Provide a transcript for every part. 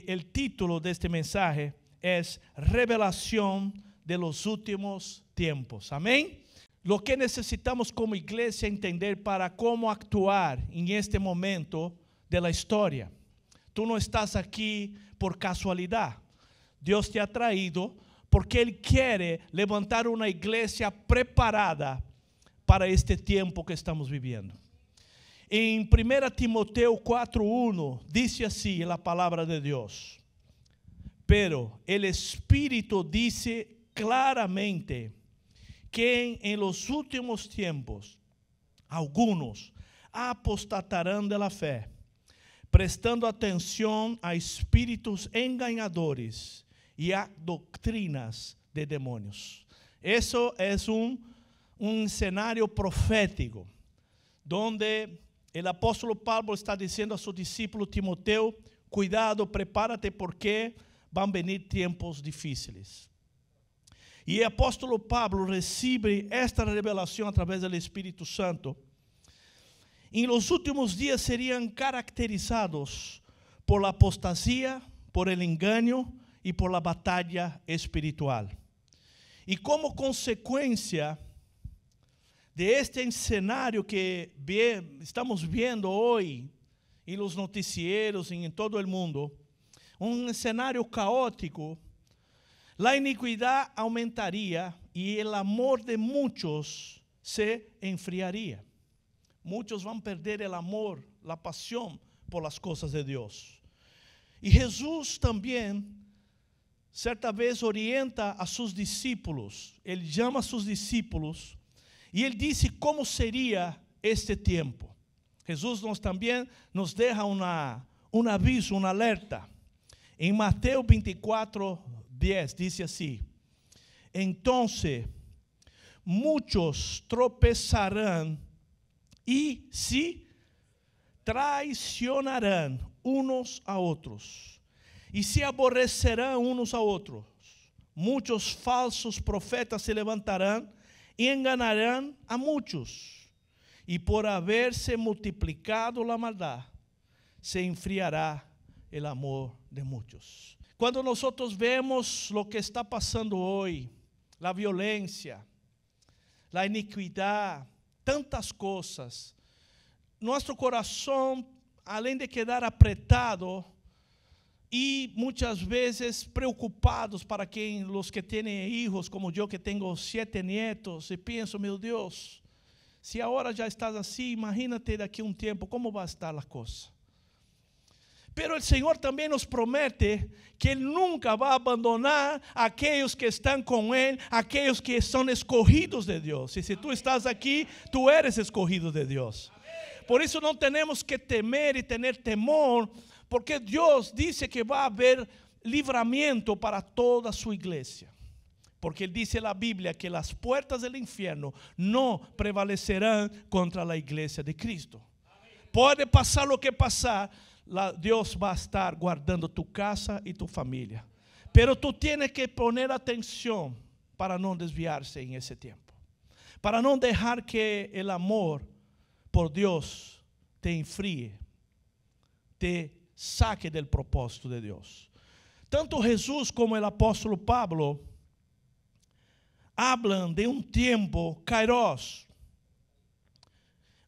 el título de este mensaje es Revelación de los últimos tiempos. Amén. Lo que necesitamos como iglesia entender para cómo actuar en este momento de la historia. Tú no estás aquí por casualidad. Dios te ha traído porque Él quiere levantar una iglesia preparada para este tiempo que estamos viviendo. En 1 Timoteo 4:1 dice así la palabra de Dios. Pero el Espíritu dice claramente que en los últimos tiempos algunos apostatarán de la fe, prestando atención a espíritus engañadores y a doctrinas de demonios. Eso es un escenario profético, donde el apóstol Pablo está diciendo a su discípulo Timoteo, cuidado, prepárate porque van a venir tiempos difíciles. Y el apóstol Pablo recibe esta revelación a través del Espíritu Santo. En los últimos días serían caracterizados por la apostasía, por el engaño y por la batalla espiritual. Y como consecuencia de este escenario que estamos viendo hoy en los noticieros y en todo el mundo, un escenario caótico, la iniquidad aumentaría y el amor de muchos se enfriaría. Muchos van a perder el amor, la pasión por las cosas de Dios. Y Jesús también, cierta vez, orienta a sus discípulos. Él llama a sus discípulos y Él dice cómo sería este tiempo. Jesús también nos deja un aviso, una alerta. En Mateo 24:10 dice así: entonces muchos tropezarán y se traicionarán unos a otros y se aborrecerán unos a otros. Muchos falsos profetas se levantarán y engañarán a muchos, y por haberse multiplicado la maldad se enfriará el amor de muchos. Cuando nosotros vemos lo que está pasando hoy, la violencia, la iniquidad, tantas cosas, nuestro corazón, além de quedar apretado y muchas veces preocupados para los que tienen hijos, como yo que tengo 7 nietos, y pienso, meu Dios, si ahora ya estás así, imagínate de aquí a un tiempo, ¿cómo va a estar la cosa? Pero el Señor también nos promete que Él nunca va a abandonar a aquellos que están con Él, aquellos que son escogidos de Dios. Y si tú estás aquí, tú eres escogido de Dios. Por eso no tenemos que temer y tener temor, porque Dios dice que va a haber libramiento para toda su iglesia. Porque Él dice en la Biblia que las puertas del infierno no prevalecerán contra la iglesia de Cristo. Puede pasar lo que pasar, Dios va a estar guardando tu casa y tu familia. Pero tú tienes que poner atención para no desviarse en ese tiempo. Para no dejar que el amor por Dios te enfríe, te saque del propósito de Dios. Tanto Jesús como el apóstol Pablo hablan de un tiempo, kairos,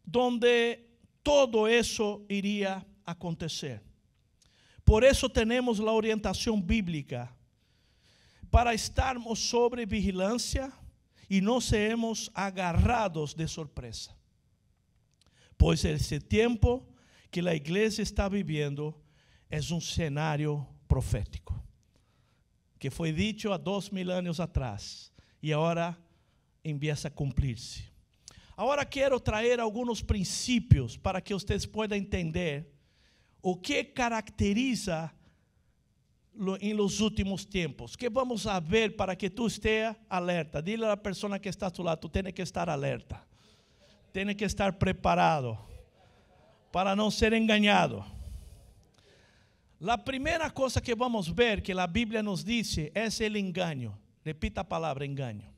donde todo eso iría a acontecer. Por eso tenemos la orientación bíblica para estarmos sobre vigilancia y no seamos agarrados de sorpresa. Pues ese tiempo que la iglesia está viviendo es un escenario profético que fue dicho a 2000 años atrás y ahora empieza a cumplirse. Ahora quiero traer algunos principios para que ustedes puedan entender o que caracteriza en los últimos tiempos. Que vamos a ver para que tú estés alerta. Dile a la persona que está a tu lado, tú tienes que estar alerta. Tienes que estar preparado para no ser engañado. La primera cosa que vamos a ver que la Biblia nos dice es el engaño. Repita la palabra engaño.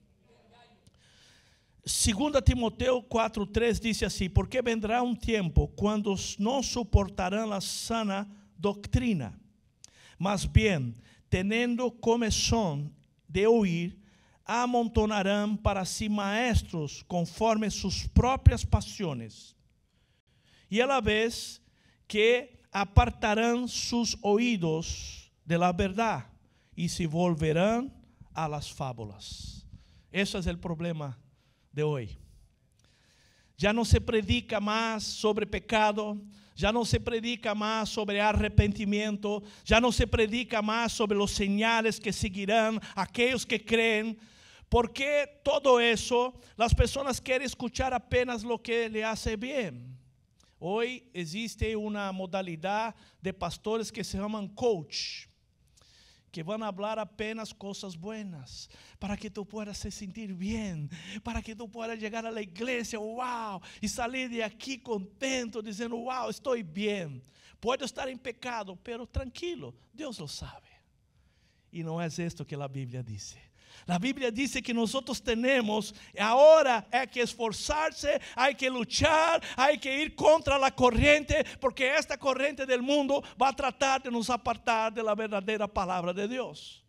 2 Timoteo 4:3 dice así: porque vendrá un tiempo cuando no soportarán la sana doctrina, Más bien, teniendo comezón de oír, amontonarán para sí maestros conforme sus propias pasiones, y a la vez que apartarán sus oídos de la verdad y se volverán a las fábulas. Ese es el problema de hoy. Ya no se predica más sobre pecado, ya no se predica más sobre arrepentimiento, ya no se predica más sobre los señales que seguirán aquellos que creen. Porque todo eso, las personas quieren escuchar apenas lo que le hace bien. Hoy existe una modalidad de pastores que se llaman coach, que van a hablar apenas cosas buenas, para que tú puedas se sentir bien, para que tú puedas llegar a la iglesia, wow, y salir de aquí contento, diciendo, wow, estoy bien. Puedo estar en pecado, pero tranquilo, Dios lo sabe. Y no es esto que la Biblia dice. La Biblia dice que nosotros tenemos, ahora hay que esforzarse, hay que luchar, hay que ir contra la corriente, porque esta corriente del mundo va a tratar de nos apartar de la verdadera palabra de Dios.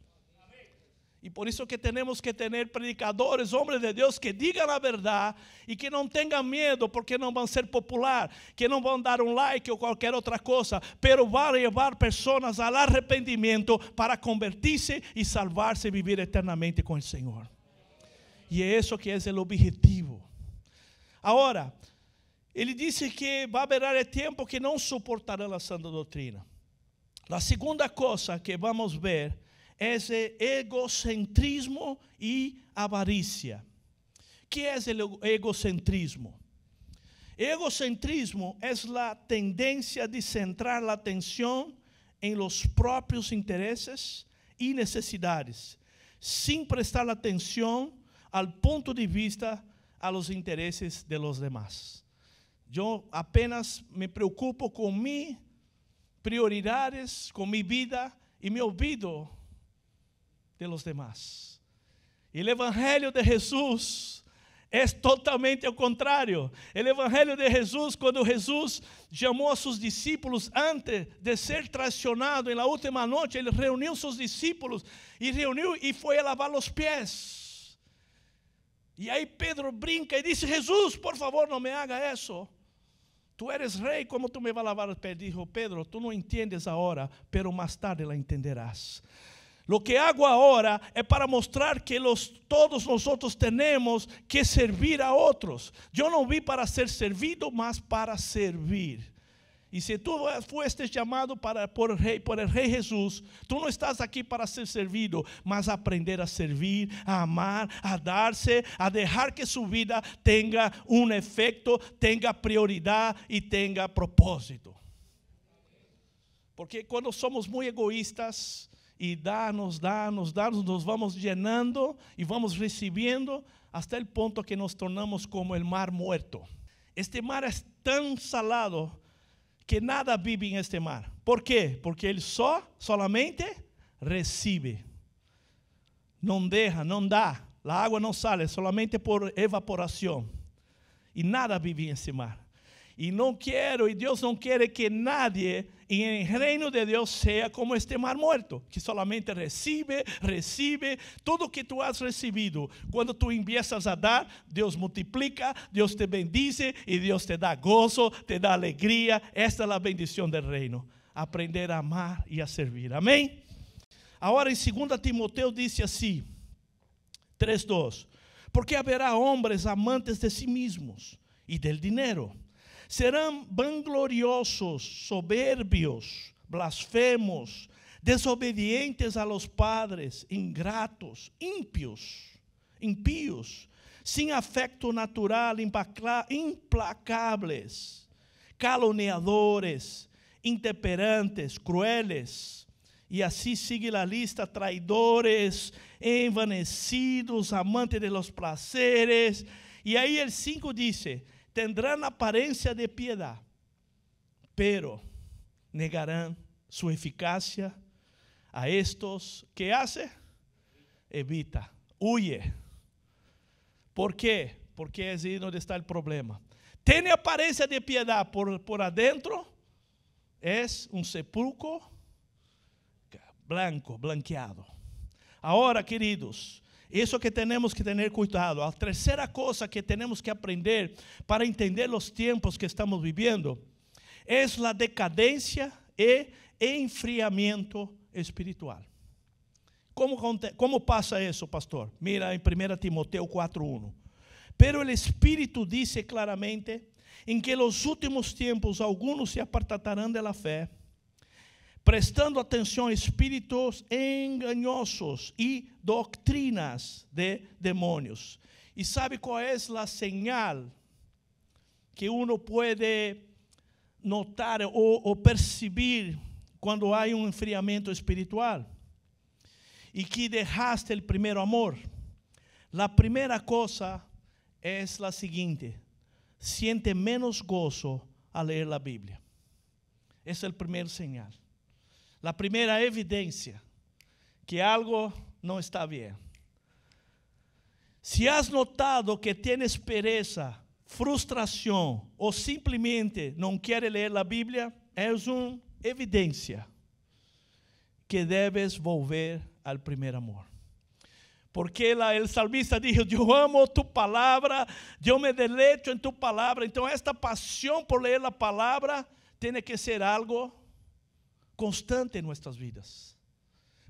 Y por eso que tenemos que tener predicadores, hombres de Dios que digan la verdad y que no tengan miedo porque no van a ser popular, que no van a dar un like o cualquier otra cosa, pero van a llevar personas al arrepentimiento para convertirse y salvarse y vivir eternamente con el Señor. Y eso que es el objetivo. Ahora, ele dice que va a haber el tiempo que no soportarán la santa doctrina. La segunda cosa que vamos a ver es el egocentrismo y avaricia. ¿Qué es el egocentrismo? Egocentrismo es la tendencia de centrar la atención en los propios intereses y necesidades, sin prestar atención al punto de vista a los intereses de los demás. Yo apenas me preocupo con mis prioridades, con mi vida, y me olvido de los demás. El evangelio de Jesús es totalmente al contrario. El evangelio de Jesús, cuando Jesús llamó a sus discípulos antes de ser traicionado en la última noche, Él reunió a sus discípulos y fue a lavar los pies. Y ahí Pedro brinca y dice, Jesús, por favor, no me haga eso. Tú eres rey, ¿cómo tú me vas a lavar los pies? Dijo Pedro, tú no entiendes ahora, pero más tarde la entenderás. Lo que hago ahora es para mostrar que todos nosotros tenemos que servir a otros. Yo no vim para ser servido, mas para servir. Y si tú fuiste llamado por el Rey Jesús, tú no estás aquí para ser servido, mas aprender a servir, a amar, a darse, a dejar que su vida tenga un efecto, tenga prioridad y tenga propósito. Porque cuando somos muy egoístas, y nos vamos llenando y vamos recibiendo hasta el punto que nos tornamos como el mar muerto. Este mar es tan salado que nada vive en este mar. ¿Por qué? Porque ele solamente recibe. Não deja, não dá. A água não sale, solamente por evaporação. E nada vive en ese mar. Y Dios no quiere que nadie en el reino de Dios sea como este mar muerto, que solamente recibe todo que tú has recibido. Cuando tú empiezas a dar, Dios multiplica, Dios te bendice y Dios te da gozo, te da alegría. Esta es la bendición del reino. Aprender a amar y a servir. Amén. Ahora en 2 Timoteo dice así, 3:2. Porque habrá hombres amantes de sí mismos y del dinero. Serão vangloriosos, soberbios, blasfemos, desobedientes a los padres, ingratos, impíos, sin afecto natural, implacables, caluniadores, intemperantes, crueles. E assim sigue a lista: traidores, envanecidos, amantes de los placeres. E aí el 5 dice: tendrán apariencia de piedad, pero negarán su eficacia. A estos, ¿qué hace? Evita, huye. ¿Por qué? Porque es ahí donde está el problema. Tiene apariencia de piedad por adentro, es un sepulcro blanco, blanqueado. Ahora, queridos, eso que tenemos que tener cuidado. La tercera cosa que tenemos que aprender para entender los tiempos que estamos viviendo es la decadencia e enfriamiento espiritual. ¿Cómo pasa eso, pastor? Mira en 1 Timoteo 4:1. Pero el Espíritu dice claramente en que en los últimos tiempos algunos se apartarán de la fe, prestando atención a espíritus engañosos y doctrinas de demonios. ¿Y sabe cuál es la señal que uno puede notar o percibir cuando hay un enfriamiento espiritual? Y que dejaste el primer amor. La primera cosa es la siguiente: siente menos gozo al leer la Biblia. Ese es el primer señal. La primera evidencia que algo no está bien. Si has notado que tienes pereza, frustración o simplemente no quieres leer la Biblia, es una evidencia que debes volver al primer amor. Porque el salmista dijo: yo amo tu palabra, yo me deleito en tu palabra. Entonces esta pasión por leer la palabra tiene que ser algo constante en nuestras vidas.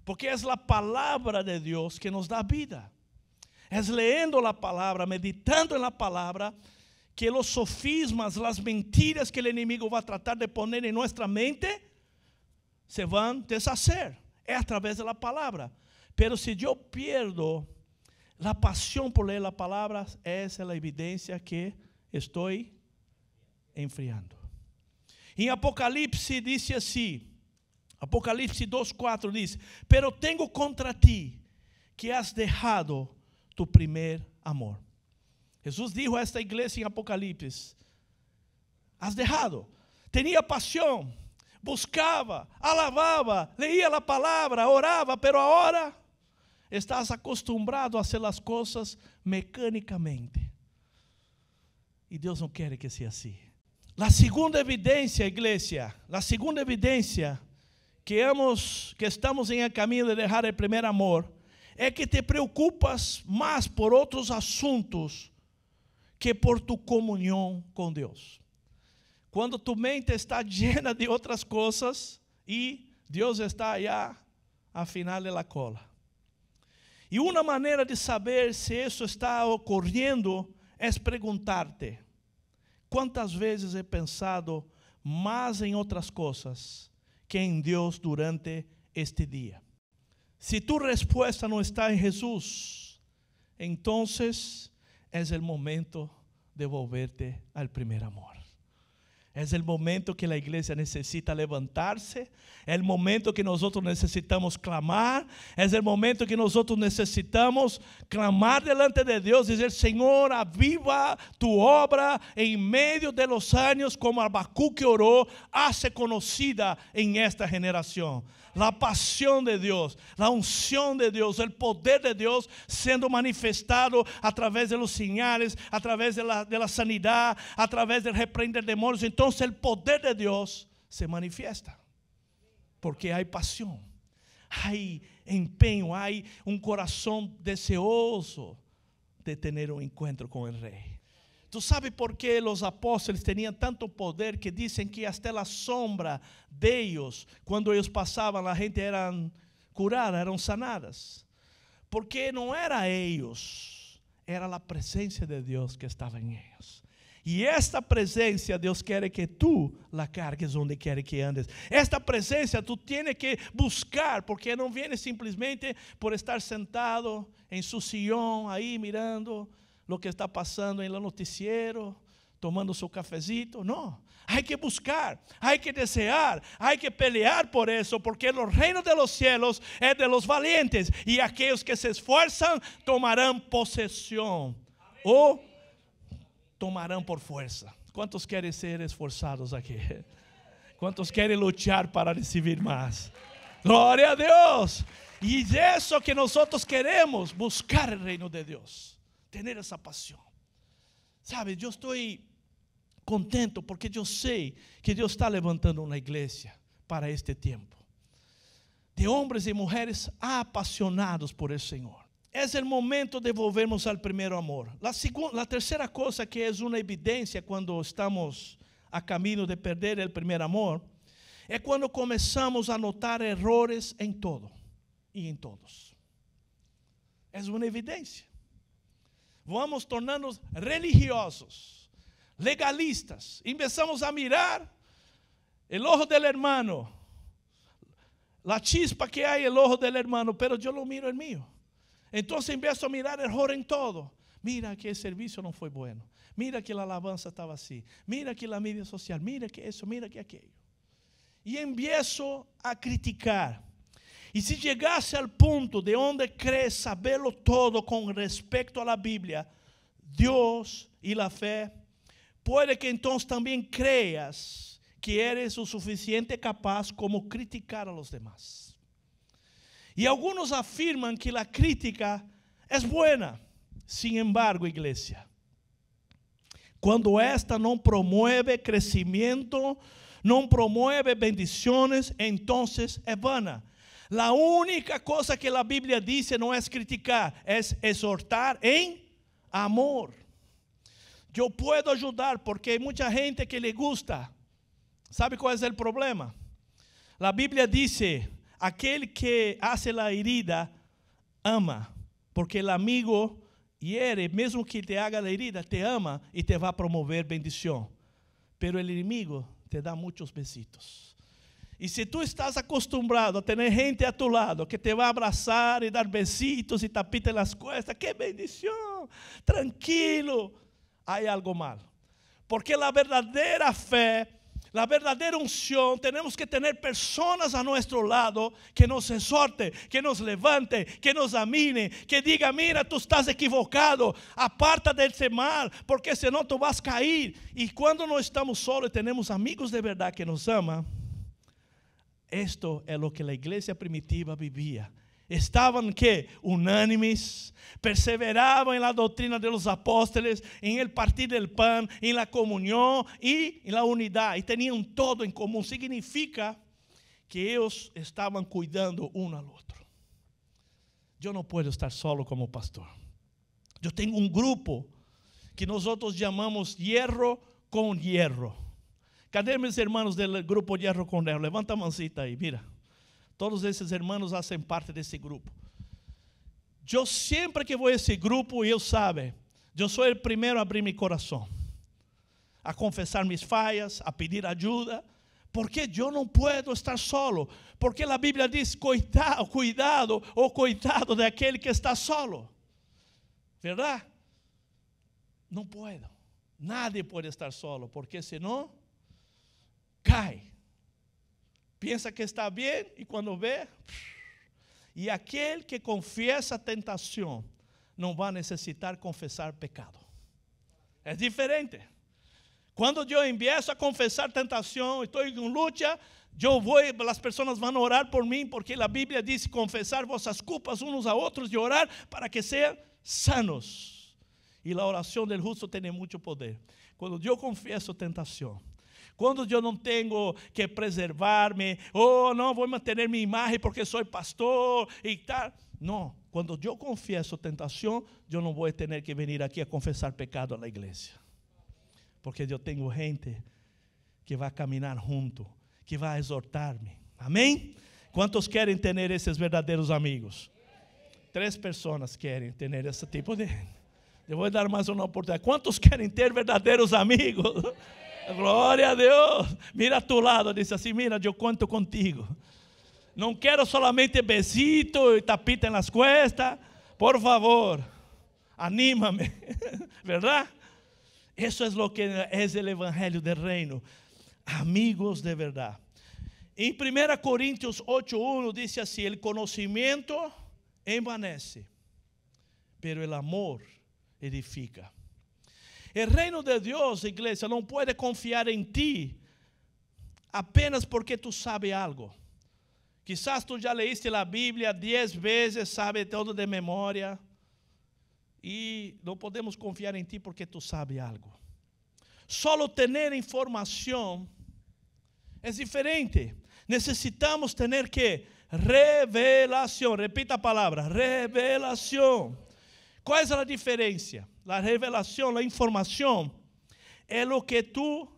Porque es la palabra de Dios que nos da vida. Es leyendo la palabra, meditando en la palabra, que los sofismas, las mentiras que el enemigo va a tratar de poner en nuestra mente se van a deshacer. Es a través de la palabra. Pero si yo pierdo la pasión por leer la palabra, esa es la evidencia que estoy enfriando. En Apocalipsis dice así, Apocalipsis 2:4 dice: pero tengo contra ti que has dejado tu primer amor. Jesús dijo a esta iglesia en Apocalipsis: has dejado. Tenía pasión, buscaba, alababa, leía la palabra, oraba, pero ahora estás acostumbrado a hacer las cosas mecánicamente. Y Dios no quiere que sea así. La segunda evidencia, iglesia, la segunda evidencia que estamos en el camino de dejar el primer amor, es que te preocupas más por otros asuntos que por tu comunión con Dios. Cuando tu mente está llena de otras cosas y Dios está allá al final de la cola. Y una manera de saber si eso está ocurriendo es preguntarte: ¿cuántas veces he pensado más en otras cosas que en Dios durante este día? Si tu respuesta no está en Jesús, entonces es el momento de volverte al primer amor. Es el momento que la iglesia necesita levantarse. Es el momento que nosotros necesitamos clamar. Es el momento que nosotros necesitamos clamar delante de Dios y decir: Señor, aviva tu obra en medio de los años, como Habacuque oró, hace conocida en esta generación. La pasión de Dios, la unción de Dios, el poder de Dios siendo manifestado a través de los señales, a través de la sanidad, a través de reprender demonios. Entonces el poder de Dios se manifiesta. Porque hay pasión, hay empeño, hay un corazón deseoso de tener un encuentro con el Rey. ¿Tú sabes por qué los apóstoles tenían tanto poder que dicen que hasta la sombra de ellos, cuando ellos pasaban, la gente eran curadas, eran sanadas? Porque no era ellos, era la presencia de Dios que estaba en ellos. Y esta presencia Dios quiere que tú la cargues donde quiere que andes. Esta presencia tú tienes que buscar, porque no viene simplemente por estar sentado en su sillón ahí mirando lo que está pasando en el noticiero, tomando su cafecito. No, hay que buscar, hay que desear, hay que pelear por eso, porque los reinos de los cielos es de los valientes, y aquellos que se esfuerzan tomarán posesión o tomarán por fuerza. ¿Cuántos quieren ser esforzados aquí? ¿Cuántos quieren luchar para recibir más? Gloria a Dios. Y es eso que nosotros queremos, buscar el reino de Dios. Tener esa pasión. Sabe, yo estoy contento porque yo sé que Dios está levantando una iglesia para este tiempo. de hombres y mujeres apasionados por el Señor. Es el momento de volvernos al primer amor. La tercera cosa que es una evidencia cuando estamos a camino de perder el primer amor, es cuando comenzamos a notar errores en todo y en todos. Es una evidencia. Vamos tornarnos religiosos, legalistas. Empezamos a mirar el ojo del hermano, la chispa que hay en el ojo del hermano, pero yo lo miro el mío. Entonces empiezo a mirar error en todo. Mira que el servicio no fue bueno. Mira que la alabanza estaba así. Mira que la media social. Mira que eso, mira que aquello. Y empiezo a criticar. Y si llegase al punto de donde crees saberlo todo con respecto a la Biblia, Dios y la fe, puede que entonces también creas que eres lo suficiente capaz como criticar a los demás. Y algunos afirman que la crítica es buena. Sin embargo, iglesia, cuando esta no promueve crecimiento, no promueve bendiciones, entonces es vana. La única cosa que la Biblia dice no es criticar, es exhortar en amor. Yo puedo ayudar porque hay mucha gente que le gusta. ¿Sabe cuál es el problema? La Biblia dice, aquel que hace la herida ama, porque el amigo hiere, mesmo que te haga la herida, te ama y te va a promover bendición. Pero el enemigo te da muchos besitos. Y si tú estás acostumbrado a tener gente a tu lado que te va a abrazar y dar besitos y tapita en las cuestas, ¡qué bendición! Tranquilo, hay algo mal. Porque la verdadera fe, la verdadera unción, tenemos que tener personas a nuestro lado que nos exhorte, que nos levante, que nos amine, que diga, mira, tú estás equivocado, aparta de ese mal, porque senão tú vas a caer. Y cuando no estamos solos y tenemos amigos de verdad que nos aman, esto es lo que la iglesia primitiva vivía. Estaban que unánimes, perseveraban en la doctrina de los apóstoles, en el partir del pan, en la comunión y en la unidad. Y tenían todo en común. Significa que ellos estaban cuidando uno al otro. Yo no puedo estar solo como pastor. Yo tengo un grupo que nosotros llamamos hierro con hierro. ¿Cadê mis hermanos del grupo Hierro con Hierro? Levanta a mancita ahí, mira. Todos esses hermanos hacen parte desse grupo. Eu sempre que vou a esse grupo, eu sabe, eu sou o primeiro a abrir meu coração, a confessar mis falhas, a pedir ajuda, porque eu não posso estar solo, porque a Bíblia diz, cuidado ou coitado daquele que está solo, verdade? Não puedo, nadie pode estar solo, porque senão cai. Pensa que está bem e quando vê. E aquele que confiesa a tentação não vai necessitar confessar pecado. É diferente. Quando eu empiezo a confessar tentação, estou em luta, eu vou, as pessoas vão orar por mim, porque a Bíblia diz confessar vossas culpas uns a outros e orar para que sejam sanos. E a oração do justo tem muito poder. Quando eu confesso tentação, quando eu não tenho que preservar-me, não vou manter minha imagem porque sou pastor e tal. Não, quando eu confesso tentação, eu não vou ter que vir aqui a confessar pecado na igreja. Porque eu tenho gente que vai caminhar junto, que vai exortar-me. Amém? Quantos querem ter esses verdadeiros amigos? 3 pessoas querem ter esse tipo de gente. Eu vou dar mais uma oportunidade. Quantos querem ter verdadeiros amigos? Glória a Deus. Mira a tu lado, diz assim, mira, eu conto contigo. Não quero solamente besito e tapita nas costas. Por favor, anímame. ¿Verdad? Eso es lo que es el evangelio del reino. Amigos de verdad. En 1 Corintios 8:1 dice así, el conocimiento envanece, pero el amor edifica. El reino de Dios, iglesia, não pode confiar em ti apenas porque tu sabe algo. Quizás tu já leíste a Bíblia 10 vezes, sabe todo de memória. E não podemos confiar em ti porque tu sabe algo. Solo tener informação é diferente. Necessitamos ter que revelación. Repita a palavra, revelación. ¿Cuál es la diferencia? La revelación, la información, es lo que tú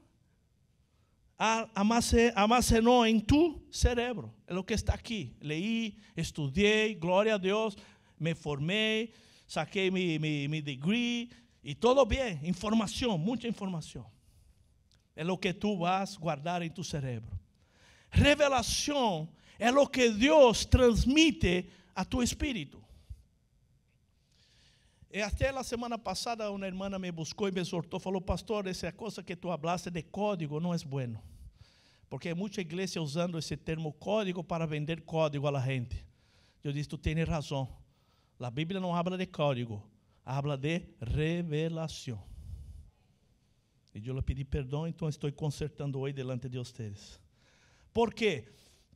almacenó en tu cerebro. Es lo que está aquí. Leí, estudié, gloria a Dios, me formé, saqué mi degree y todo bien. Información, mucha información. Es lo que tú vas a guardar en tu cerebro. Revelación es lo que Dios transmite a tu espíritu. Até la semana passada uma irmã me buscou e me exortou, falou: pastor, essa coisa que tu hablaste de código não é bueno, porque há muita igreja usando esse termo código para vender código a la gente. Eu disse: tu tens razão, a Bíblia não habla de código, habla de revelação. E eu lhe pedi perdão, então estou consertando hoje delante de vocês. ¿Por quê?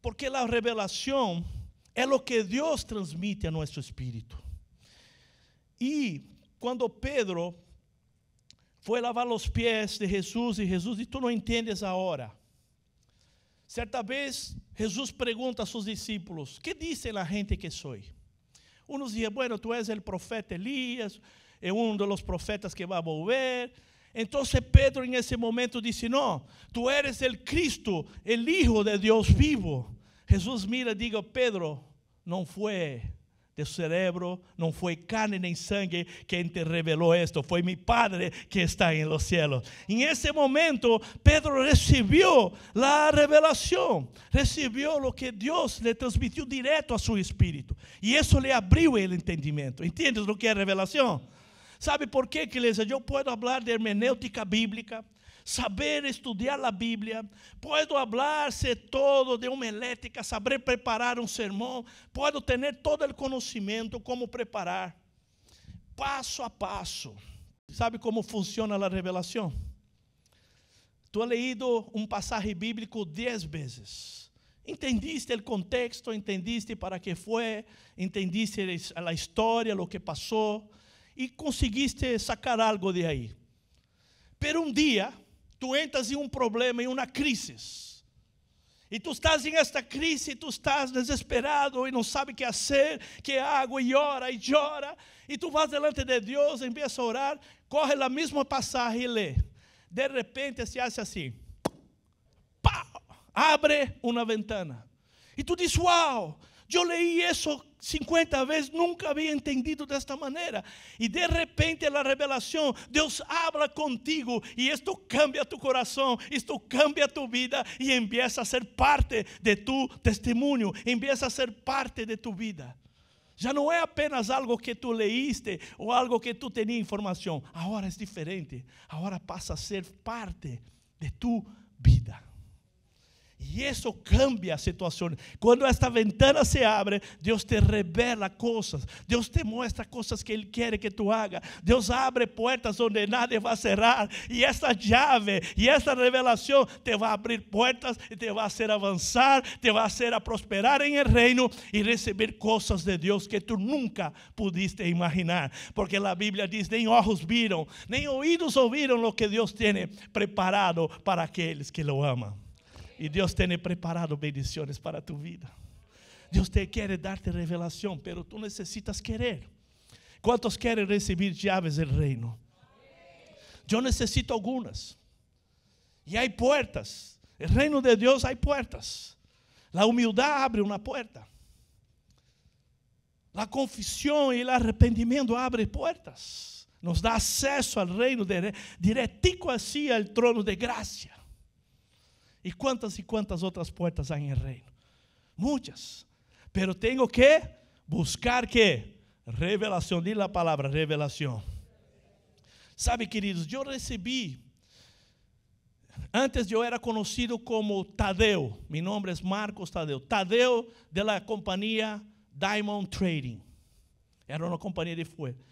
Porque a revelação é o que Deus transmite a nosso espírito. E quando Pedro foi lavar os pés de Jesus, e Jesus disse: tu não entendes a hora. Certa vez, Jesus pergunta a seus discípulos: que dizem a gente que sou? Uns dizem: bueno, tu és o profeta Elías, é dos profetas que vai volver. Então Pedro, em esse momento, disse: não, tu eres o Cristo, o Hijo de Deus vivo. Jesus mira e diz: Pedro, não foi de cerebro, não foi carne nem sangue quem te revelou esto, foi mi Padre que está em los cielos. Em esse momento, Pedro recebeu a revelação, recebeu o que Deus lhe transmitiu direto a seu espírito, e isso lhe abriu o entendimento. Entendes o que é revelação? Sabe por quê, igreja? Eu posso falar de hermenêutica bíblica, saber estudar a Bíblia, posso falar-se todo de homilética, saber preparar um sermão, posso ter todo o conhecimento como preparar, passo a passo. Sabe como funciona a revelação? Tu has leído um passagem bíblico 10 vezes. Entendiste o contexto, entendiste para que foi, entendiste a história, o que passou, e conseguiste sacar algo de aí. Pero dia, tu entras em um problema, em uma crise. E tu estás em esta crise, tu estás desesperado e não sabe o que fazer, que água, e ora, e chora. E tu vas delante de Deus, empieza a orar, corre a mesma passagem e lê. De repente se hace assim. Pá, abre uma ventana. E tu diz: uau, eu leí isso 50 vezes, nunca havia entendido desta maneira. E de repente a revelação, Deus habla contigo e isto cambia tu coração, isto cambia tu vida e empieza a ser parte de tu testemunho, empieza a ser parte de tu vida. Já não é apenas algo que tu leíste ou algo que tu tenías informação. Agora é diferente, agora passa a ser parte de tu vida. E isso cambia a situação. Quando esta ventana se abre, Deus te revela coisas. Deus te mostra coisas que Ele quer que tu haga. Deus abre portas onde nada vai cerrar. E essa chave e essa revelação te vai abrir portas e te vai fazer avançar, te vai fazer a prosperar em el reino e receber coisas de Deus que tu nunca pudiste imaginar. Porque a Bíblia diz: nem olhos viram, nem ouvidos ouviram o que Deus tem preparado para aqueles que o amam. E Deus tem preparado bendições para tu vida. Deus te quer dar-te revelação, pero tu necessitas querer. Quantos querem receber chaves do reino? Eu necessito algumas. E há portas. No reino de Deus há portas. A humildade abre uma porta. A confissão e o arrependimento abrem portas. Nos dá acesso ao reino, diretico assim ao trono de graça. E quantas outras portas há em reino? Muitas. Pero tenho que buscar que? Revelação. Diz a palavra revelação. Sabe, queridos, eu recebi, antes eu era conhecido como Tadeu. Meu nome é Marcos Tadeu. Tadeu da companhia Diamond Trading. Era uma companhia de fuego.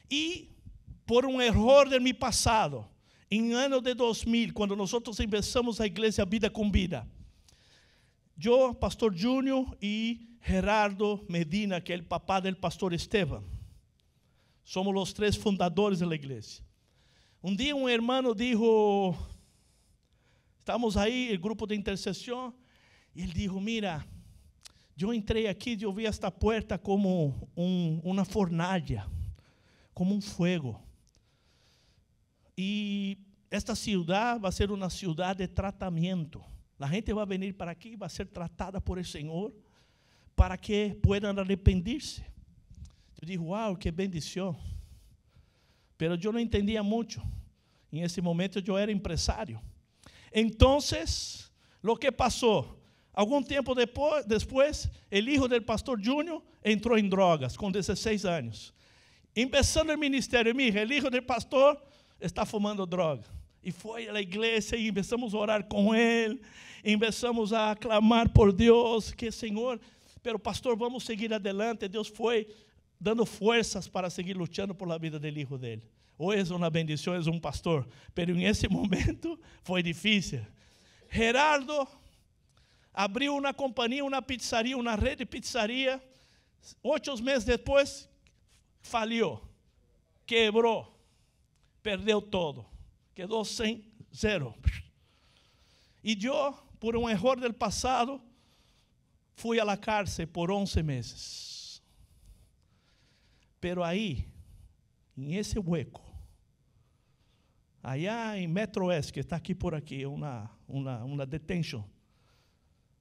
E por um erro de meu passado, em ano de 2000, quando nós começamos a igreja Vida com Vida, eu, pastor Júnior e Gerardo Medina, que é o papá do pastor Esteban, somos os 3 fundadores da igreja. Um dia um irmão disse, estamos aí, o grupo de intercessão, e ele disse: mira, Eu entrei aqui e eu vi esta porta como uma fornalha, como um fogo. E esta cidade vai ser uma cidade de tratamento. A gente vai vir para aqui, vai ser tratada por el Senhor, para que puedan arrepender-se. Eu digo, uau, que bendição. Pero eu não entendia muito. Em esse momento eu era empresário. Então, o que passou? Algum tempo depois, o filho do pastor Júnior entrou em drogas, com 16 anos. Começando o ministério, o filho do pastor está fumando droga. E foi à igreja e começamos a orar com ele, começamos a clamar por Deus, que Senhor, pero pastor, vamos seguir adelante. Deus foi dando forças para seguir lutando por la vida do filho dele. Hoje é uma bendição, é um pastor, pero nesse momento foi difícil. Gerardo abriu uma companhia, uma pizzaria, uma rede de pizzaria. 8 meses depois, faliu, quebrou, perdeu todo, quedou sem zero. E eu, por um erro do passado, fui à cárcel por 11 meses. Pero aí, em esse hueco, allá em Metro Oeste, que está aqui por aqui, uma detenção,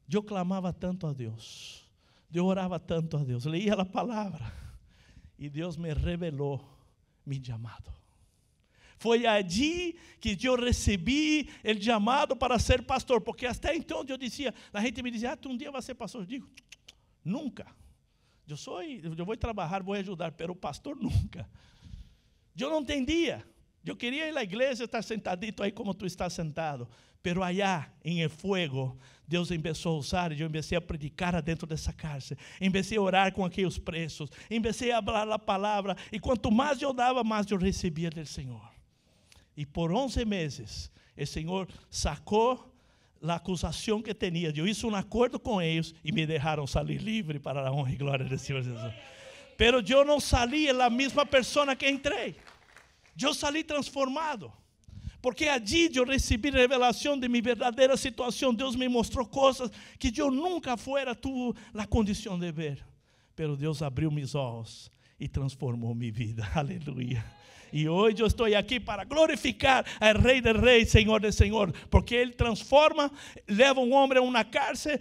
eu clamava tanto a Deus, eu orava tanto a Deus, leía a palavra, e Deus me revelou meu chamado. Foi allí que eu recebi o chamado para ser pastor, porque até então eu dizia, a gente me dizia, tu um dia vai ser pastor. Eu digo, nunca. Eu vou trabalhar, vou ajudar, pero pastor nunca. Eu não entendia. Eu queria ir à igreja, estar sentadito aí como tu estás sentado. Pero allá, em el fuego, Deus começou a usar, e eu comecei a predicar dentro dessa cárcel. Comecei a orar com aqueles presos. Comecei a falar a palavra. E quanto mais eu dava, mais eu recebia do Senhor. E por 11 meses, o Senhor sacou a acusação que tinha. Eu fiz um acordo com eles e me deixaram sair livre para a honra e glória do Senhor Jesus. Pero eu não saí a mesma pessoa que entrei. Eu saí transformado. Porque allí eu recebi revelação de minha verdadeira situação. Deus me mostrou coisas que eu nunca fuera tuve a condição de ver. Pero Deus abriu meus olhos e transformou minha vida. Aleluia. E hoje eu estou aqui para glorificar ao Rei de Reis, Senhor de Senhor, porque Ele transforma, leva um homem a uma cárcel,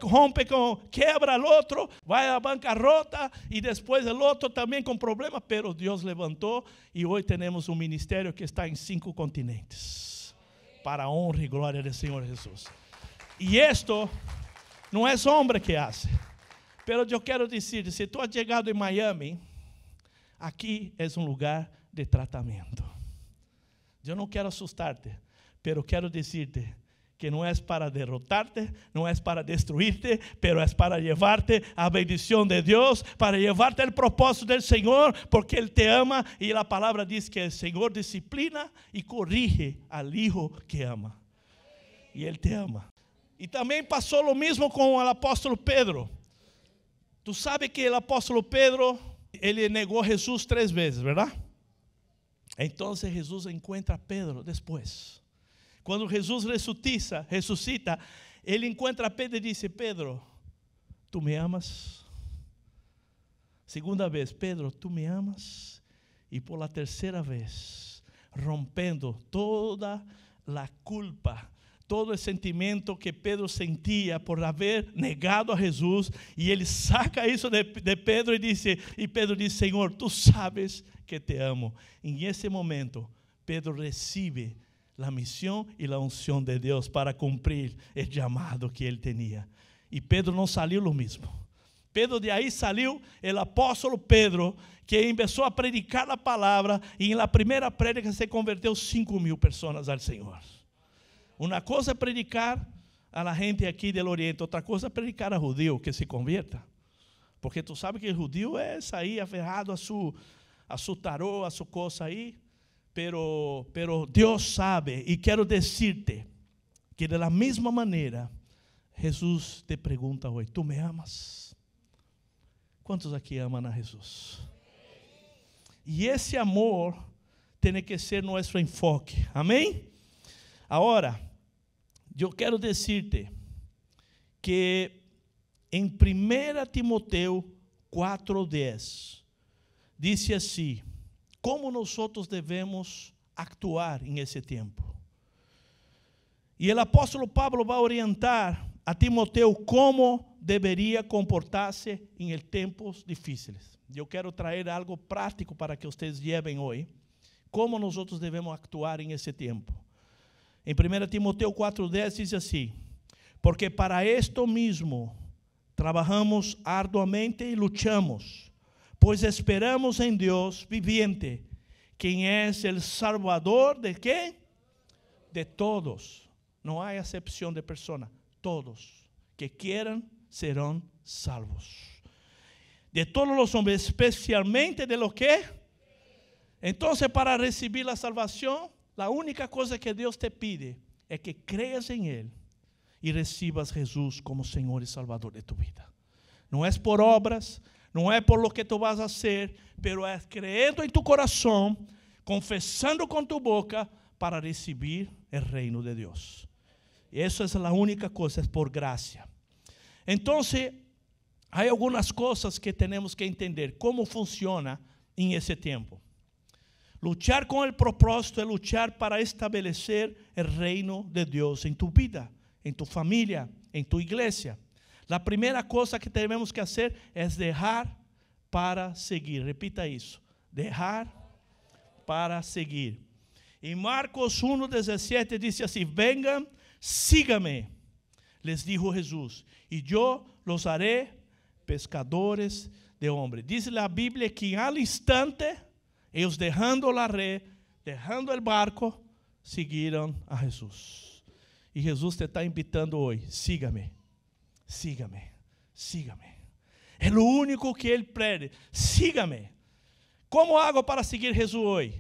rompe com, quebra o outro, vai à bancarrota e depois o outro também com problema, pero Deus levantou e hoje temos um ministério que está em 5 continentes, para a honra e glória do Senhor Jesus. E isto não é homem que faz, pero eu quero dizer, se tu has chegado em Miami, aqui é um lugar de tratamento. Eu não quero assustar-te, pero quero dizer-te que não é para derrotar-te, não é para destruir-te, pero é para levar-te a bendição de Deus, para levar-te ao propósito do Senhor, porque Ele te ama e a palavra diz que o Senhor disciplina e corrige al hijo que ama. E Ele te ama. E também passou o mesmo com o apóstolo Pedro. Tu sabe que o apóstolo Pedro, ele negou Jesus 3 vezes, verdade? Então Jesus encontra a Pedro depois. Quando Jesus ressuscita, ele encontra a Pedro e diz: Pedro, tu me amas? Segunda vez, Pedro, tu me amas? E por la terceira vez, rompendo toda a culpa, todo o sentimento que Pedro sentia por haver negado a Jesus, e ele saca isso de Pedro e Pedro diz: Senhor, tu sabes que te amo. Em esse momento, Pedro recebe a missão e a unção de Deus para cumprir o chamado que ele tinha. E Pedro não saiu o mesmo. Pedro de aí saiu o apóstolo Pedro, que começou a predicar a palavra, e na primeira prédica se converteu 5.000 pessoas ao Senhor. Uma coisa é predicar a gente aqui do Oriente, outra coisa é predicar a judeu que se convierta. Porque tu sabe que o judeu é sair aferrado a su tarô, a sua coisa aí, pero Deus sabe, e quero dizer-te que de la mesma maneira, Jesus te pergunta hoje: tu me amas? Quantos aqui amam a Jesus? E esse amor tem que ser nosso enfoque, amém? Agora, eu quero dizer-te que em 1 Timoteo 4:10, diz assim, como nós devemos actuar em esse tempo. E o apóstolo Pablo vai orientar a Timoteo como deveria comportar-se em tempos difíceis. Eu quero trazer algo prático para que vocês levem hoje, como nós devemos actuar em esse tempo. Em 1 Timoteo 4:10 diz assim, porque para esto mismo trabajamos arduamente y luchamos, pues esperamos en Dios viviente, quien es el Salvador de ¿qué? De todos. No hay excepción de persona. Todos que quieran serán salvos. De todos los hombres, especialmente de los que. Entonces, para recibir la salvación, la única cosa que Dios te pide es que creas en Él y recibas a Jesús como Señor y Salvador de tu vida. No es por obras, no es por lo que tú vas a hacer, pero es creyendo en tu corazón, confesando con tu boca para recibir el reino de Dios. Y eso es la única cosa, es por gracia. Entonces, hay algunas cosas que tenemos que entender cómo funciona en ese tiempo. Luchar con el propósito es luchar para establecer el reino de Dios en tu vida, en tu familia, en tu iglesia. La primera cosa que tenemos que hacer es dejar para seguir. Repita eso. Dejar para seguir. En Marcos 1:17 dice así, vengan, síganme, les dijo Jesús, y yo los haré pescadores de hombres. Dice la Biblia que al instante, ellos dejando la red, dejando el barco, siguieron a Jesús. Y Jesús te está invitando hoy, sígame, sígame, sígame. Es lo único que Él pide, sígame. ¿Cómo hago para seguir Jesús hoy?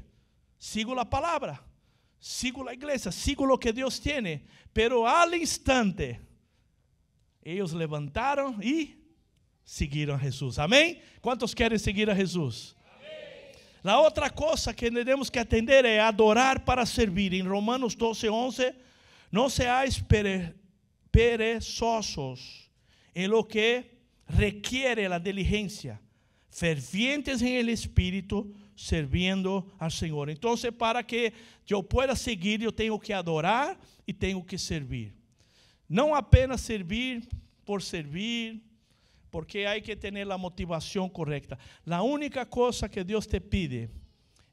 Sigo la palabra, sigo la iglesia, sigo lo que Dios tiene. Pero al instante, ellos levantaron y siguieron a Jesús. Amén. ¿Cuántos quieren seguir a Jesús? La otra cosa que tenemos que atender es adorar para servir. En Romanos 12:11, no seáis perezosos en lo que requiere la diligencia, fervientes en el Espíritu, sirviendo al Señor. Entonces, para que yo pueda seguir, yo tengo que adorar y tengo que servir. No apenas servir por servir, porque hay que tener la motivación correcta. La única cosa que Dios te pide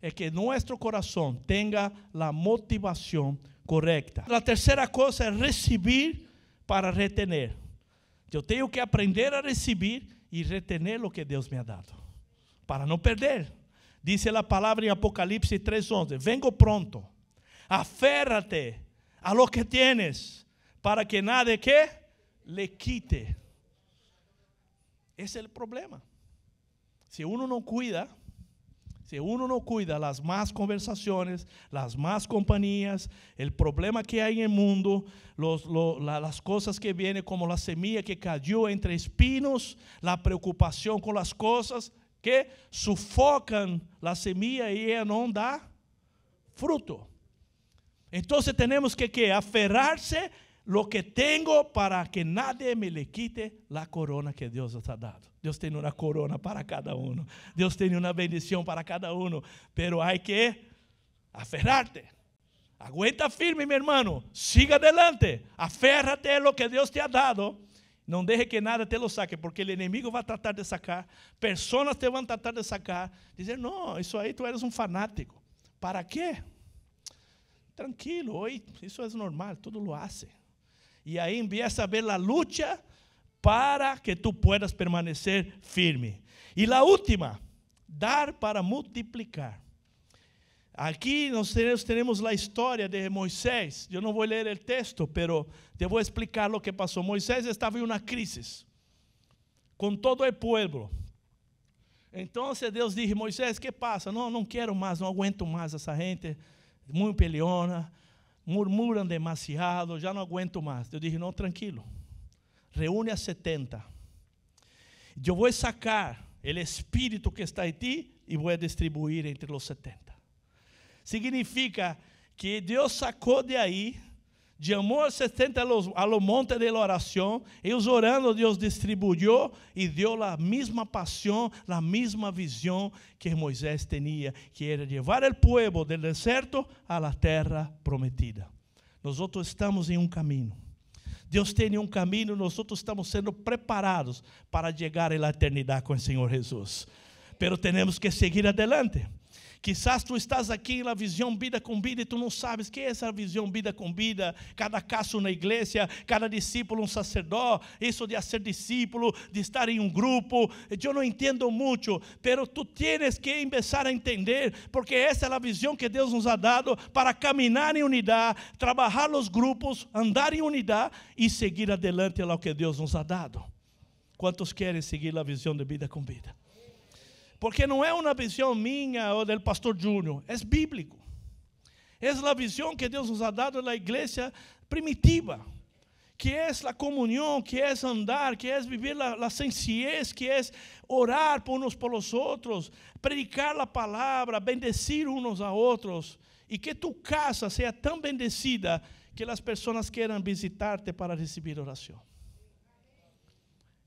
es que nuestro corazón tenga la motivación correcta. La tercera cosa es recibir para retener. Yo tengo que aprender a recibir y retener lo que Dios me ha dado, para no perder. Dice la palabra en Apocalipsis 3:11, vengo pronto, aférrate a lo que tienes, para que nadie ¿qué? Le quite. Ese es el problema. Si uno no cuida las más conversaciones, las más compañías, el problema que hay en el mundo, las cosas que vienen como la semilla que cayó entre espinos, la preocupación con las cosas que sufocan la semilla y ella no da fruto. Entonces tenemos que aferrarse lo que tengo para que nadie me le quite la corona que Dios nos ha dado. Dios tiene una corona para cada uno. Dios tiene una bendición para cada uno. Pero hay que aferrarte. Aguenta firme, mi hermano. Siga adelante. Aférrate a lo que Dios te ha dado. No deje que nada te lo saque, porque el enemigo va a tratar de sacar. Personas te van a tratar de sacar. Dizer, no, eso ahí tú eres un fanático. ¿Para qué? Tranquilo, hoy eso es normal, todo lo hace. Y ahí empieza a ver la lucha para que tú puedas permanecer firme. Y la última, dar para multiplicar. Aquí nosotros tenemos la historia de Moisés. Yo no voy a leer el texto, pero te voy a explicar lo que pasó. Moisés estaba en una crisis con todo el pueblo. Entonces Dios dijo, Moisés, ¿qué pasa? No quiero más, no aguento más esa gente, muy peleona, murmuran demasiado, ya no aguento más. Yo dije, no, tranquilo, reúne a 70. Yo voy a sacar el espíritu que está en ti y voy a distribuir entre los 70. Significa que Dios sacó de ahí Llamó a 70 a los montes de la oración. Ellos orando, Dios distribuyó y dio la misma pasión, la misma visión que Moisés tenía, que era llevar el pueblo del desierto a la tierra prometida. Nosotros estamos en un camino. Deus tem um caminho, nós estamos sendo preparados para chegar à eternidade com o Senhor Jesus. Pero temos que seguir adelante. Quizás tu estás aqui na visão vida com vida e tu não sabes o que é essa visão vida com vida. Cada caso na igreja, cada discípulo um sacerdote, isso de ser discípulo, de estar em um grupo. Eu não entendo muito, pero tu tienes que começar a entender, porque essa é a visão que Deus nos ha dado para caminhar em unidade, trabalhar os grupos, andar em unidade e seguir adelante ao que Deus nos ha dado. Quantos querem seguir a visão de vida com vida? Porque não é uma visão minha ou do pastor Júnior, é bíblico. É a visão que Deus nos ha dado na igreja primitiva, que é a comunhão, que é andar, que é viver a sencillez, que é orar por uns pelos outros, predicar a palavra, bendecir uns a outros, e que tu casa seja tão bendecida que as pessoas queiram visitar-te para receber oração.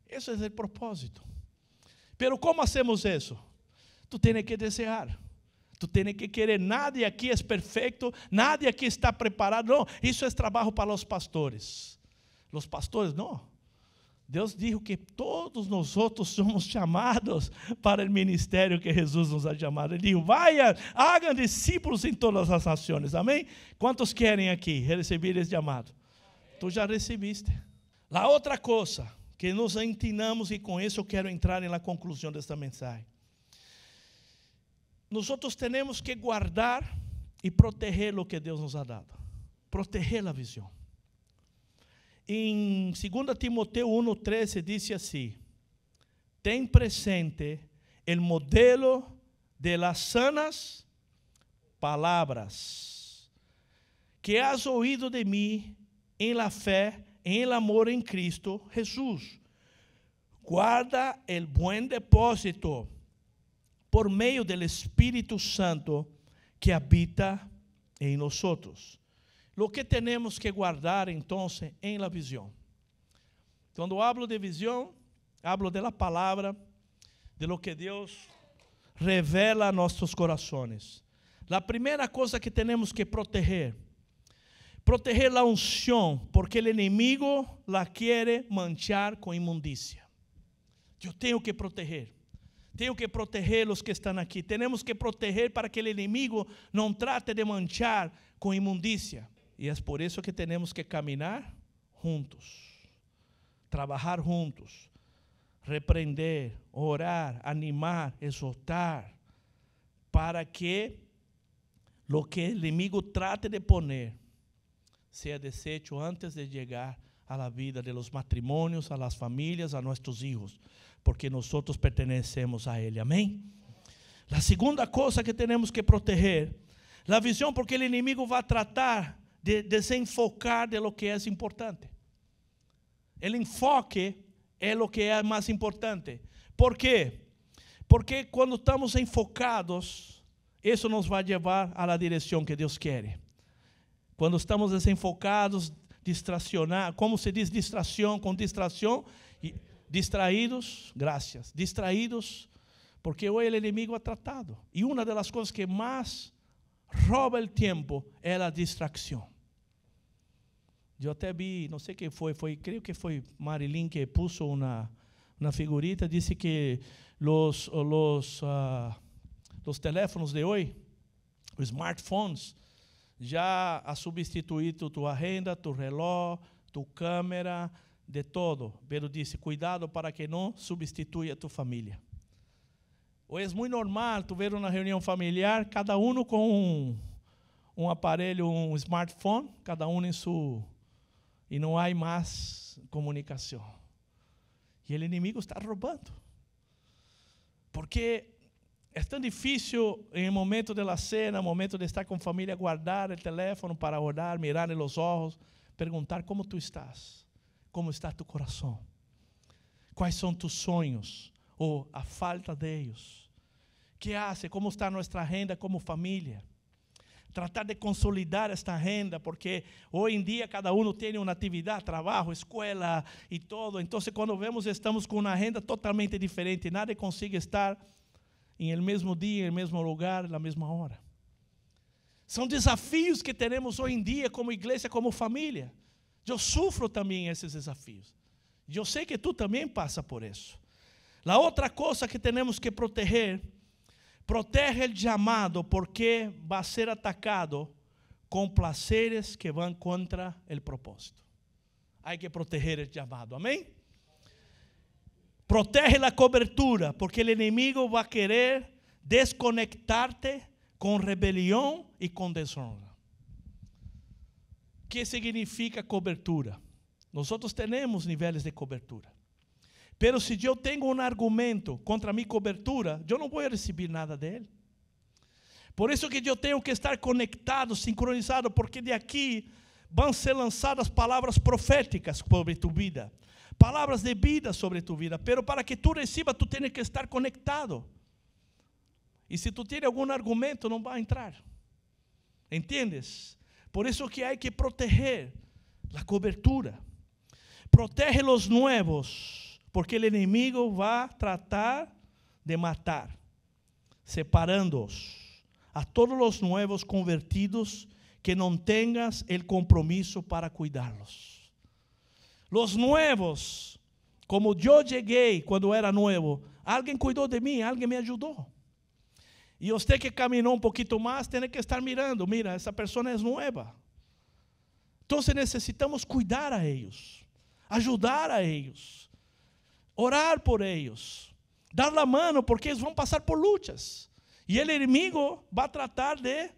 Esse é o propósito. Pero como hacemos isso? Tu tens que desejar, tu tens que querer. Nadie aqui é perfeito, nadie aqui está preparado. Não, isso é trabalho para os pastores. Os pastores não. Deus disse que todos nós outros somos chamados para o ministério que Jesus nos ha chamado. Ele disse: vayan, hagan discípulos em todas as nações. Amém? Quantos querem aqui receber esse chamado? Tu já recebiste. A outra coisa que nos ensinamos, e com isso eu quero entrar na conclusão desta mensagem. Nós temos que guardar e proteger o que Deus nos ha dado. Proteger a visão. Em 2 Timoteo 1:13 diz assim: tem presente o modelo de las sanas palavras que has oído de mim em la fé, em el amor em Cristo Jesus. Guarda el buen depósito por meio del Espírito Santo que habita em nós. Lo que temos que guardar, então, em la visão. Quando hablo de visão, hablo de la palavra, de lo que Deus revela a nossos corações. A primeira coisa que temos que proteger a unção, porque o inimigo la quiere manchar com imundícia. Eu tenho que proteger os que estão aqui. Temos que proteger para que o inimigo não trate de manchar com imundícia. E é por isso que temos que caminhar juntos, trabalhar juntos, repreender, orar, animar, exortar, para que lo que o inimigo trate de poner seja deshecho antes de chegar a la vida de los matrimonios, a las familias, a nuestros hijos, porque nosotros pertenecemos a Él. Amém? La segunda cosa que tenemos que proteger, la visión, porque el enemigo va a tratar de desenfocar de lo que es importante. El enfoque es lo que es más importante. ¿Por qué? Porque cuando estamos enfocados, eso nos va a llevar a la dirección que Dios quiere. Quando estamos desenfocados, distracionar, como se diz distração com distração, distraídos, graças, distraídos, porque hoje o inimigo é tratado. E uma das coisas que mais rouba o tempo é a distração. Eu até vi, não sei quem foi, creio que foi Marilyn que pôs uma figurita, disse que os teléfonos de hoje, os smartphones, já ha substituído tu agenda, tu reloj, tu câmera, de todo. Pero disse, cuidado para que não substitua tu família. Hoje é muito normal tu ver uma reunião familiar, cada um com um aparelho, um smartphone, cada um em seu, e não há mais comunicação. E o inimigo está roubando. Porque é tão difícil, em momento da cena, momento de estar com a família, guardar o teléfono para orar, mirar nos olhos, perguntar como tu estás, como está tu coração, quais são tus sonhos, ou a falta deles, que hace, como está nossa agenda como família. tratar de consolidar esta agenda, porque hoy en día cada uno tiene una actividad, trabajo, escuela y todo. Entonces cuando vemos estamos con una agenda totalmente diferente. Nadie consigue estar en el mismo día, en el mismo lugar, en la misma hora. Son desafíos que tenemos hoy en día como iglesia, como familia. Yo sufro también esos desafíos. Yo sé que tú también pasas por eso. La otra cosa que tenemos que proteger, protege el llamado, porque va a ser atacado con placeres que van contra el propósito. Hay que proteger el llamado, amén. Protege la cobertura, porque el enemigo va a querer desconectarte con rebelión y con deshonra. ¿Qué significa cobertura? Nosotros tenemos niveles de cobertura. Pero si yo tengo un argumento contra mi cobertura, yo no voy a recibir nada de él. Por eso que yo tengo que estar conectado, sincronizado, porque de aquí van a ser lanzadas palavras proféticas sobre tu vida. Palavras de vida sobre tu vida. Pero para que tú recibas, tú tienes que estar conectado. E se tu tienes algum argumento, não vai entrar. ¿Entiendes? Por isso que há que proteger a cobertura. Protege os nuevos, porque o inimigo vai tratar de matar, separando-os a todos os nuevos convertidos que não tengas o compromisso para cuidá-los. Os nuevos, como eu cheguei quando era nuevo, alguém cuidou de mim, alguém me ajudou. E você que caminhou um pouquinho mais, tem que estar mirando, mira, essa pessoa é nova. Então necessitamos cuidar a eles, ajudar a eles, orar por eles, dar a mão, porque eles vão passar por lutas. E o inimigo vai tratar de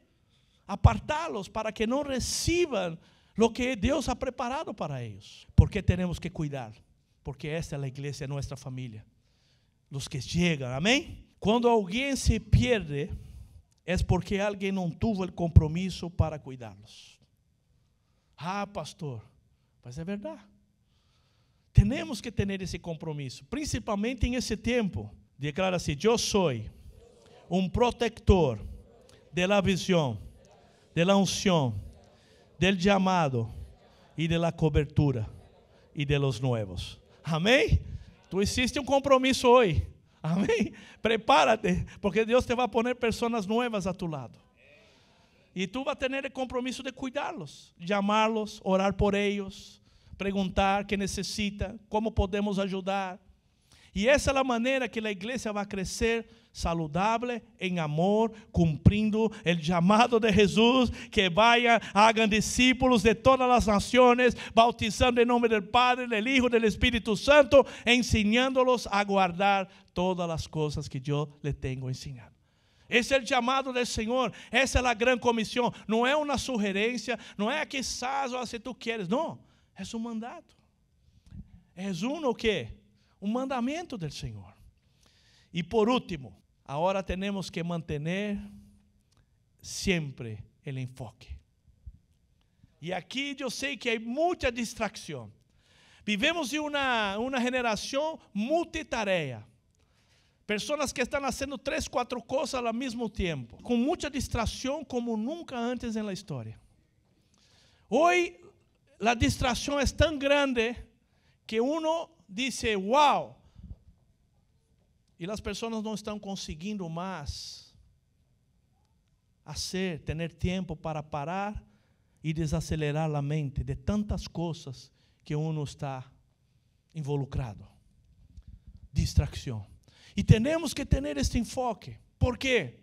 apartá-los para que não recebam o que Deus ha preparado para eles. Porque temos que cuidar, porque esta é a igreja, é nossa família. Os que chegam, amém? Quando alguém se perde, é porque alguém não teve o compromisso para cuidá-los. Ah, pastor, mas é verdade. Temos que ter esse compromisso, principalmente em esse tempo. Declara assim: eu sou um protector da visão, da unção, do chamado e da cobertura e de los nuevos. Amém? Tu hiciste um compromisso hoje. Amém? Prepárate, porque Deus te vai poner pessoas novas a tu lado. E tu vai ter o compromisso de cuidá-los, chamá-los, orar por eles, perguntar o que necessita, como podemos ajudar. E essa é a maneira que a igreja vai crescer saudável, em amor, cumprindo o chamado de Jesus, que vayan, hagan discípulos de todas as nações, bautizando em nome do Padre, do Hijo, do Espírito Santo, ensinándolos a guardar todas as coisas que eu lhe tenho ensinado. Esse é o chamado do Senhor, essa é a grande comissão. Não é uma sugerência, não é quizás ou se tu queres, não, é um mandato. É o quê? Um mandamento do Senhor. E por último, agora temos que manter sempre o enfoque. E aqui eu sei que há muita distração. Vivemos em uma geração multitarefa. Pessoas que estão fazendo 3, 4 coisas ao mesmo tempo, com muita distração como nunca antes na história. Hoje, a distração é tão grande que uno diz: "Wow!" E as pessoas não estão conseguindo mais ter tempo para parar e desacelerar a mente de tantas coisas que uno está involucrado. Distração. E temos que ter este enfoque. Por quê?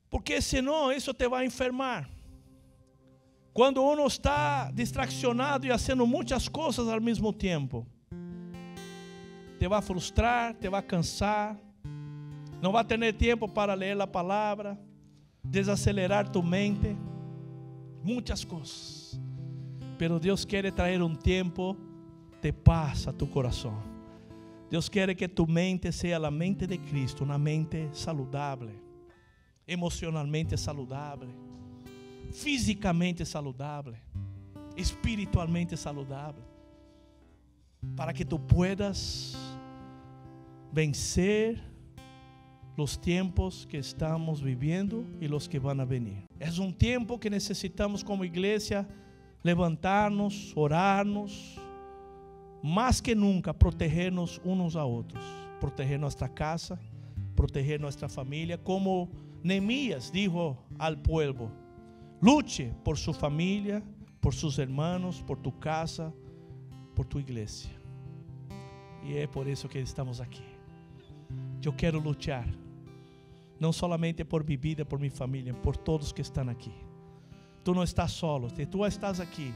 Porque senão isso te vai enfermar. Quando uno está distraccionado e fazendo muitas coisas ao mesmo tempo, te vai frustrar, te vai cansar, não vai ter tempo para ler a palavra, desacelerar tu mente, muitas coisas. Pero Deus quer trazer um tempo de paz a tu coração. Deus quer que tu mente seja a mente de Cristo, uma mente saudável, emocionalmente saudável, fisicamente saudável, espiritualmente saudável, para que tu puedas vencer los tiempos que estamos viviendo y los que van a venir. Es un tiempo que necesitamos como iglesia levantarnos, orarnos, más que nunca protegernos unos a otros, proteger nuestra casa, proteger nuestra familia, como Nehemías dijo al pueblo: luche por su familia, por sus hermanos, por tu casa, por tu iglesia. Y es por eso que estamos aquí. Yo quiero luchar, no solamente por mi vida, por mi familia, por todos que están aquí. Tú no estás solo. Si tú estás aquí,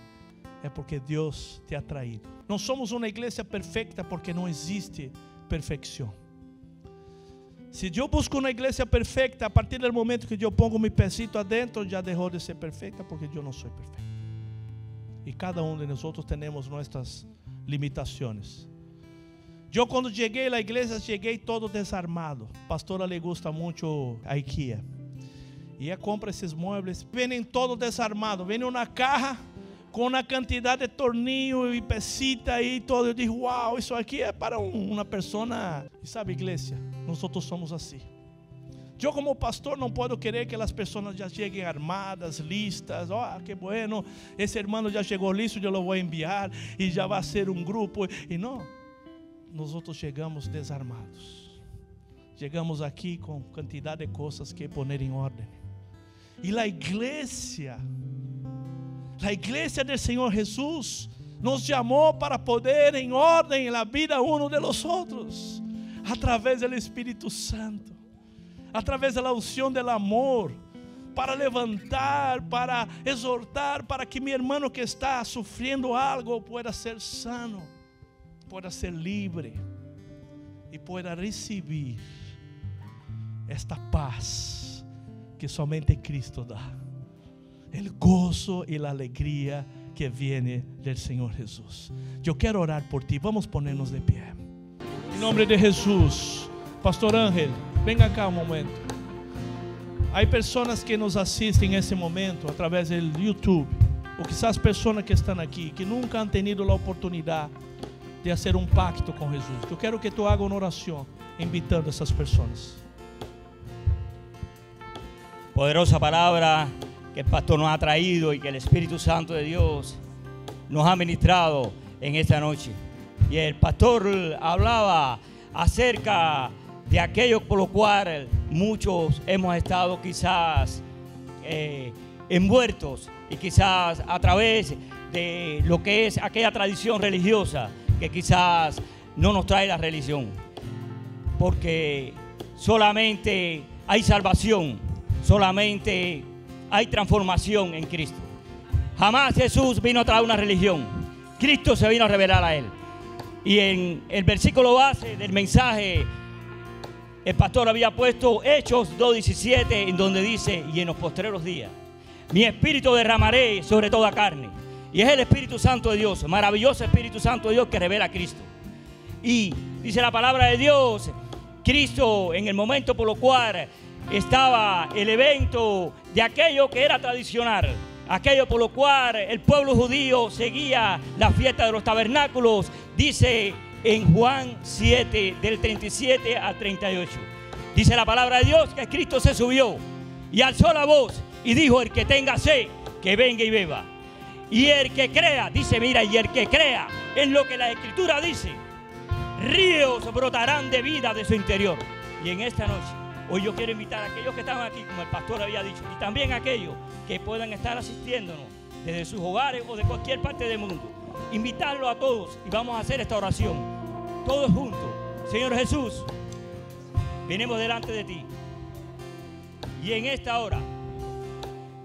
es porque Dios te ha traído. No somos una iglesia perfecta porque no existe perfección. Si yo busco una iglesia perfecta, a partir del momento que yo pongo mi pesito adentro, ya dejó de ser perfecta, porque yo no soy perfecto. Y cada uno de nosotros tenemos nuestras limitaciones. Yo cuando llegué a la iglesia, llegué todo desarmado. Pastora le gusta mucho a IKEA. Y ella compra esos muebles, vienen todos desarmados. Viene una caja con una cantidad de tornillos y pesita y todo. Yo digo, wow, eso aquí es para una persona. Y sabe, iglesia, nosotros somos así. Yo como pastor no puedo querer que las personas ya lleguen armadas, listas. Oh, qué bueno, ese hermano ya llegó listo, yo lo voy a enviar y ya va a ser un grupo. Y no, nosotros llegamos desarmados. Llegamos aquí con cantidad de cosas que poner en orden. Y la iglesia del Señor Jesús nos llamó para poner en orden la vida uno de los otros, a través del Espíritu Santo, a través de la unción del amor, para levantar, para exhortar, para que mi hermano que está sufriendo algo pueda ser sano, pueda ser libre y pueda recibir esta paz que somente Cristo da, el gozo y la alegría que viene del Señor Jesús. Yo quiero orar por ti. Vamos a ponernos de pie. En nombre de Jesús. Pastor Ángel, venga acá un momento. Hay personas que nos asisten en ese momento a través del YouTube, o quizás personas que están aquí que nunca han tenido la oportunidad de hacer un pacto con Jesús. Yo quiero que tú hagas una oración invitando a esas personas. Poderosa palabra que el pastor nos ha traído y que el Espíritu Santo de Dios nos ha ministrado en esta noche. Y el pastor hablaba acerca de aquello por lo cual muchos hemos estado quizás envueltos, y quizás a través de lo que es aquella tradición religiosa que quizás no nos trae la religión, porque solamente hay salvación, solamente hay transformación en Cristo. Jamás Jesús vino a traer una religión. Cristo se vino a revelar a él. Y en el versículo base del mensaje, el pastor había puesto Hechos 2:17, en donde dice: y en los postreros días mi espíritu derramaré sobre toda carne. Y es el Espíritu Santo de Dios, maravilloso Espíritu Santo de Dios, que revela a Cristo. Y dice la palabra de Dios, Cristo, en el momento por lo cual estaba el evento de aquello que era tradicional, aquello por lo cual el pueblo judío seguía la fiesta de los tabernáculos, dice en Juan 7, del 37 al 38. Dice la palabra de Dios que Cristo se subió y alzó la voz y dijo: el que tenga sed, que venga y beba. Y el que crea, dice, mira, y el que crea en lo que la Escritura dice, ríos brotarán de vida de su interior. Y en esta noche, hoy yo quiero invitar a aquellos que estaban aquí, como el pastor había dicho, y también a aquellos que puedan estar asistiéndonos desde sus hogares o de cualquier parte del mundo. Invitarlos a todos y vamos a hacer esta oración, todos juntos. Señor Jesús, venimos delante de ti. Y en esta hora,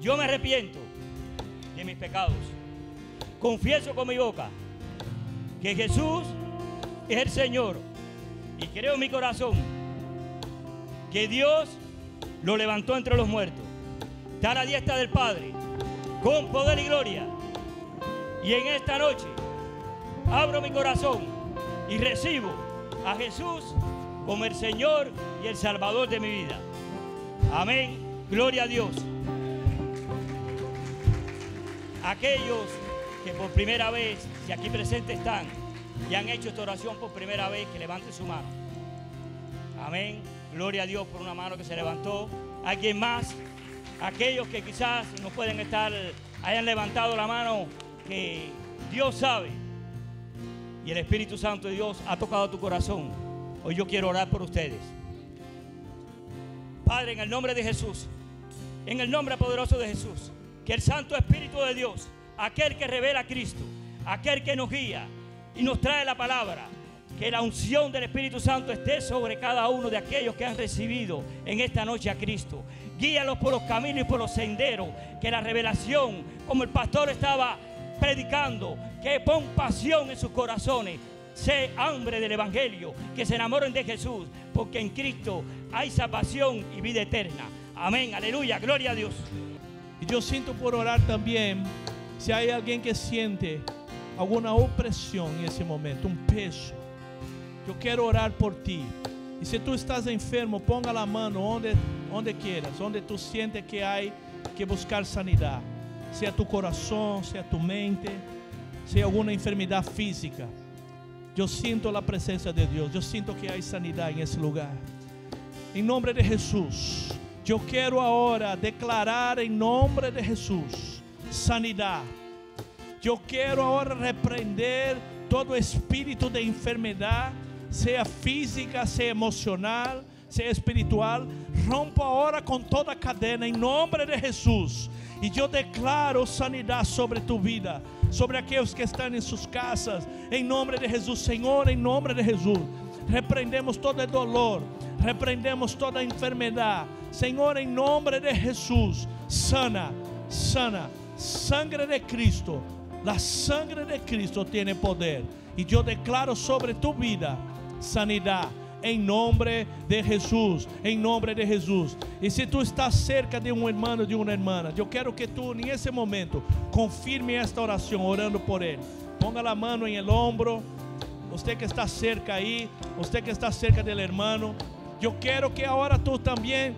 yo me arrepiento de mis pecados. Confieso con mi boca que Jesús es el Señor y creo en mi corazón que Dios lo levantó entre los muertos, está a la diestra del Padre con poder y gloria. Y en esta noche abro mi corazón y recibo a Jesús como el Señor y el Salvador de mi vida. Amén. Gloria a Dios. Aquellos que por primera vez, si aquí presentes están y han hecho esta oración por primera vez, que levanten su mano. Amén. Gloria a Dios por una mano que se levantó. ¿Alguien más? Aquellos que quizás no pueden estar, hayan levantado la mano, que Dios sabe y el Espíritu Santo de Dios ha tocado tu corazón. Hoy yo quiero orar por ustedes. Padre, en el nombre de Jesús, en el nombre poderoso de Jesús, que el Santo Espíritu de Dios, aquel que revela a Cristo, aquel que nos guía y nos trae la palabra, que la unción del Espíritu Santo esté sobre cada uno de aquellos que han recibido en esta noche a Cristo. Guíalos por los caminos y por los senderos, que la revelación, como el pastor estaba predicando, que pon pasión en sus corazones, sé hambre del Evangelio, que se enamoren de Jesús, porque en Cristo hay salvación y vida eterna. Amén, aleluya, gloria a Dios. Y yo siento por orar también, si hay alguien que siente alguna opresión en ese momento, un peso, yo quiero orar por ti. Y si tú estás enfermo, ponga la mano donde quieras, donde tú sientes que hay que buscar sanidad, sea tu corazón, sea tu mente, sea alguna enfermedad física. Yo siento la presencia de Dios, yo siento que hay sanidad en ese lugar. En nombre de Jesús, yo quiero ahora declarar en nombre de Jesús sanidad. Yo quiero ahora reprender todo espíritu de enfermedad, sea física, sea emocional, sea espiritual. Rompo ahora con toda cadena en nombre de Jesús. Y yo declaro sanidad sobre tu vida, sobre aquellos que están en sus casas, en nombre de Jesús. Señor, en nombre de Jesús, reprendemos todo el dolor, reprendemos toda enfermedad. Señor, en nombre de Jesús, sana, sana. Sangre de Cristo, la sangre de Cristo tiene poder. Y yo declaro sobre tu vida sanidad. En nombre de Jesús, en nombre de Jesús. Y si tú estás cerca de un hermano, de una hermana, yo quiero que tú en ese momento confirme esta oración orando por él. Ponga la mano en el hombro. Usted que está cerca ahí, usted que está cerca del hermano, yo quiero que ahora tú también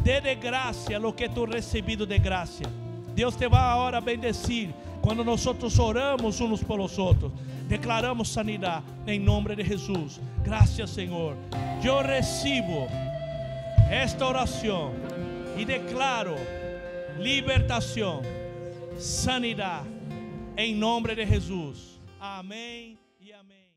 dé de gracia lo que tú has recibido de gracia. Dios te va ahora a bendecir cuando nosotros oramos unos por los otros. Declaramos sanidad en nombre de Jesús. Gracias, Señor. Yo recibo esta oración y declaro libertación, sanidad en nombre de Jesús. Amén y amén.